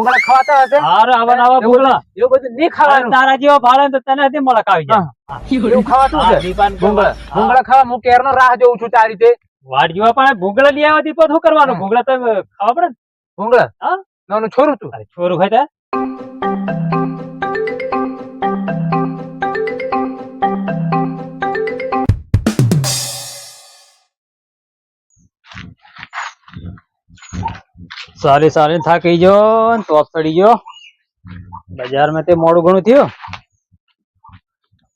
ભૂંગળા ખવાતા હશે અરે આવા નવા ભૂંગળા એવું બધું નહીં ખાવાનું તારા જેવા ભાડે તો તને હજી મળક આવી જાય એવું ખાવાતું છે દીપાન ભૂંગળા ખાવા હું કેરનો રાહ જોઉં છું તારી રીતે વાડ જેવા પણ ભૂંગળા લઈ આવ્યા દીપો શું કરવાનું ભૂંગળા તો ખાવા પડે ભૂંગળા હા નાનું છોરું તું અરે છોરું ખાય તા સારી સારી થાકી ગયો ટોપ ચડી ગયો બજાર માં તે મોડું ઘણું થયું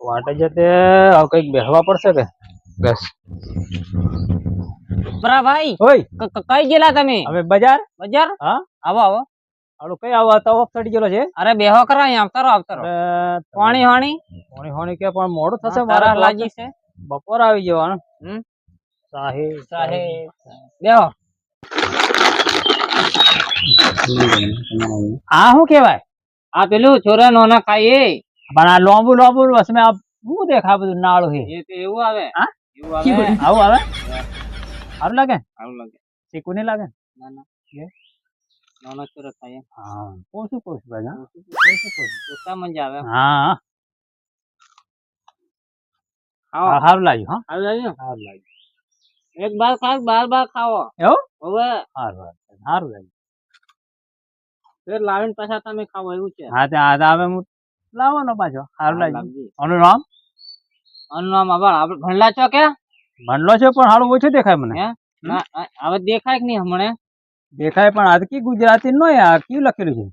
વાટે જતે હવે કઈક બેસવા પડશે કે બસ બરા ભાઈ ઓય કઈ ગયેલા તમે હવે બજાર બજાર હા આવો આવો આડું કઈ આવો ટોપ ચડી ગયેલો છે અરે બેહો કરા અહીં આવતારો આવતારો પાણી હાણી હોણી હોણી કે પણ મોડું થશે મારા મારા લાગી છે બપોર આવી જવાનું હમ સાહી સાહે બેહો આ શું કેવાય આ પેલું છોરા નોના ખાઈએ પણ આ લોંબુ લોંબુ વસમે આ શું દેખા બધું નાળું છે એ તો એવું આવે હા? એવું આવે આવું આવે સારું લાગે આવું લાગે ચીકુ નહીં લાગે ના ના નોના છોરા ખાઈએ હા પોસું ભાઈ હા ઓછા મજા આવે હા ખાઓ સારું લાગ્યું હા આવી જાય સારું લાગ્યું એક બાર ખાસ બાર ખાવો એવું હવે સારું સારું લાગ્યું ફેર લાવીને પાછા તમે ખાવો એવું છે હા તે આ હવે હું લાવવાનો પાછો સારું લાગ્યું આનું નામ આનું નામ આપણે ભણલા છો કે ભણલો છે પણ સારું ઓછું દેખાય મને હે ના હવે દેખાય કે નહીં હમણે દેખાય પણ આ કી ગુજરાતી નો આ કયું લખેલું છે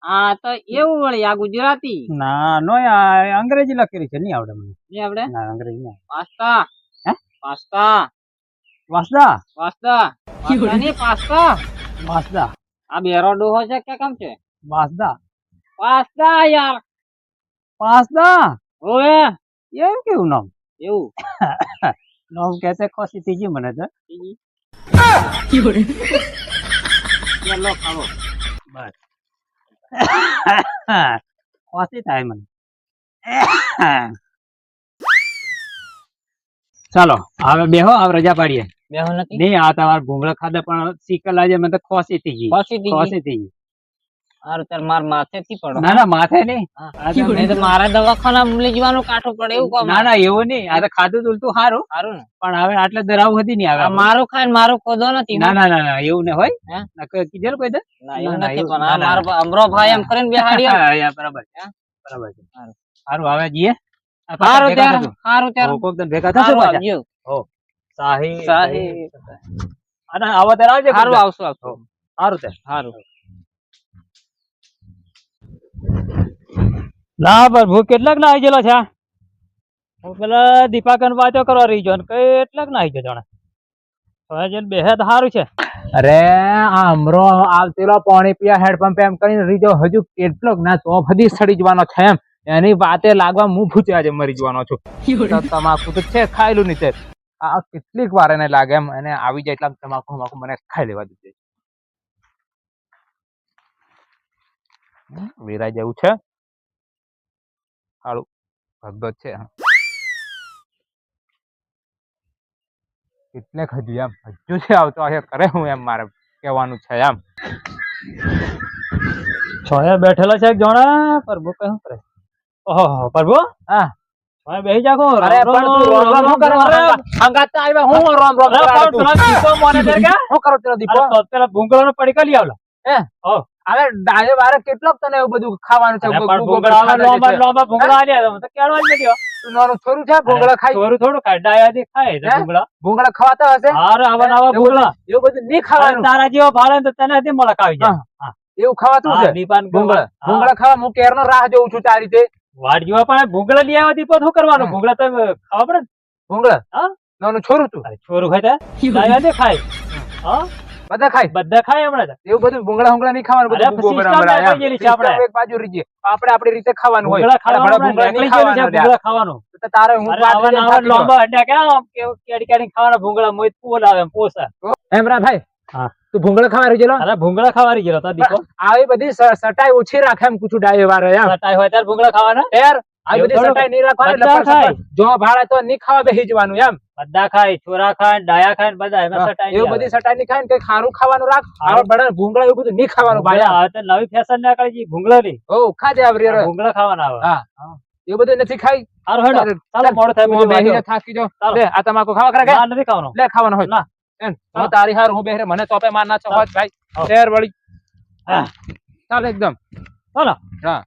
આ તો એવું વળી આ ગુજરાતી ના નો આ અંગ્રેજી લખેલું છે નહીં આવડે મને નહીં આપણે ના અંગ્રેજી ના પાસ્તા હે પાસ્તા વાસદા પાસ્તા પાસ્તા નહીં પાસ્તા વાસદા આ બેરો ડોહો છે કે કેમ છે વાસદા પાસ્તા યાર પાસદા ઓએ એમ કેવું નામ એવું નામ કેસે ખોસી થઈ ગઈ મને તો લો ખાવો બસ ખોસી થાય મને ચાલો હવે બેહો હવે રજા પાડીએ બેહો નથી નહીં આ તમારા ભૂંગળા ખાધા પણ શીકલ આજે મને તો ખોસી થઈ ગઈ ખોસી થઈ ગઈ? ખોસી થઈ ગઈ હારું તાર માર માથે થી પડો ના ના માથે નહીં નહીં તો મારા દવાખાના લઈ જવાનું કાઠું પડે એવું કામ ના ના એવું નહીં આ તો ખાધું તું સારું સારું ને પણ હવે આટલે ધરાવું હતી નહીં આવે મારું ખાઈને મારું ખોદો નથી ના ના ના ના એવું ને હોય હે? કીધેલું કોઈ દે ના એવું ના, નથી એવું- પણ ના, આ ના. મારો અમરો ભાઈ એમ કરીને બેહાડ્યો બરાબર છે હે? બરાબર છે સારું. સારું હવે જઈએ સારું ત્યારે કોક દિન ભેગા થશું સારું પાછા. આવજો સાહી સાહી. અને આવો ત્યારે આવજે સારું કોક દિન. આવશું આવશું સારું તે સારું ના પણ ભૂખ કેટલાક ના આવી ગયેલો છે આ? હું પેલા દીપાકન વાતો કરવા રહી ગયો કેટલાક ના આવી ગયો જાણે હવે જઈને બેહે તો સારું છે અરે આ અમરો આવતેલો પાણી પીવા હેડપંપ એમ કરીને રીજો હજુ કેટલોક ના તો ફદી સડી જવાનો છે એમ એની વાતે લાગવા હું ભૂચે આજે મરી જવાનો છું તો તમાકુ તો છે ખાયેલું નહીં તે આ કેટલીક વાર એને લાગે એમ એને આવી જાય એટલા તમાકુ મને ખાઈ લેવા દીધે વેરાઈ જેવું છે સારું ભગત છે કેટલે હજુ એમ હજુ છે આવતો હશે કરે હું એમ મારે કહેવાનું છે એમ છોયા બેઠેલા છે એક જણા પ્રભુ કયું કરે ઓહો પ્રભુ હા છોયા બેહી જાગો અરે પણ તું રોમ રોમ શું કરો હંગાત તો આવ્યા હું રોમ રોમ કરાવું છું. શું કરો તેનો દીપો પેલા ભૂંગળાનો પડીકા લઈ આવલો હવે ડાયો વારે કેટલોક તને એવું બધું ખાવાનું છે ભૂંગળા લોંબા ભૂંગળા આલ્યા તો કેળવા જ નથી તું નાનું છોરું છે ભૂંગળા ખાઈ થોડું થોડું ખાય ડાયાથી ખાય તો હે? ભૂંગળા ભૂંગળા ખવાતા હશે હારે આવા નવા ભૂંગળા એવું બધું નહીં ખાવાનું તારા જેવા ભાડે તો તને હજી મળક આવી જાય એવું ખાવાતું છે દીપાન ભૂંગળા ભૂંગળા ખાવા હું કેરનો રાહ જોઉં છું તારી રીતે વાડ જેવા પણ ભૂંગળા લઈ આવ્યા દીપો શું કરવાનું ભૂંગળા તો ખાવા પડે ને ભૂંગળા હા? નાનું છોરું તું અરે છોરું ખાય ડાયાથી ખાય હા બધા ખાય બધા ખાય હમણાં તો. એવું બધું ભૂંગળા નહીં ખાવાનું અરે બધું ભૂગો system બરાબર નાખાઈ ગયેલી છે આપણે. System એક બાજુ રીજીએ આપણે આપણી રીતે ખાવાનું હોય ભૂંગળા ખાવાનું ભૂંગળા નીકળી નહીં ગયેલું છે, ખાવાનું ભૂંગળા ખાવાનું તો તારે હું અરે વાત આવા લઈને નવા થાકી ગયો. લોંબા અડ્યા કેમ કેડી કેડી ખાવાના ભૂંગળા મોય પોલ આવે એમ પોસા એમ રા ભાઈ હા. તું ભૂંગળા ખાવા રહી ગયેલો અરે ભૂંગળા ખાવાની ગયેલો તા દીપો આવી બધી સટાઈ ઓછી રાખે એમ કુછું ડાયો વારે એમ સટાઈ હોય ત્યારે ભૂંગળા ખાવાના યાર આવી બધી એવું સટાઈ નહીં રાખવાની બધા લપડ ખાય. સપડ. જો ભાડે તો નહીં ખાવા બેસી જવાનું એમ બધા ખાય છોરા ખાય ડાયા ખાય ને બધા એમાં સટાઈ એવું બધી સટાઈ નહીં ખાય ને કઈ ખારું ખાવાનું રાખ આવા બડા ભૂંગળા એવું બધું નહીં ખાવાનું ભાઈ હવે તો નવી ફેશન નીકળી ગઈ ભૂંગળાની ઓ ખાજે આવરી રે. ભૂંગળા ખાવાના આવે હા એવું બધું નથી ખાઈ સારું હેડો ચાલો મોડું થાય હું બધું બેહીને વાંચો. થાકી જાઉં. ચાલો. લે આ તમાકુ ખાવા કરે કે ના નથી ખાવાનું લે ખાવાનું હોય ના. એમ હું તારી હાર હું બેહરે મને તોપે માર ના છો ભાઈ હા. શેર વળી હા ચાલ એકદમ ચાલો હા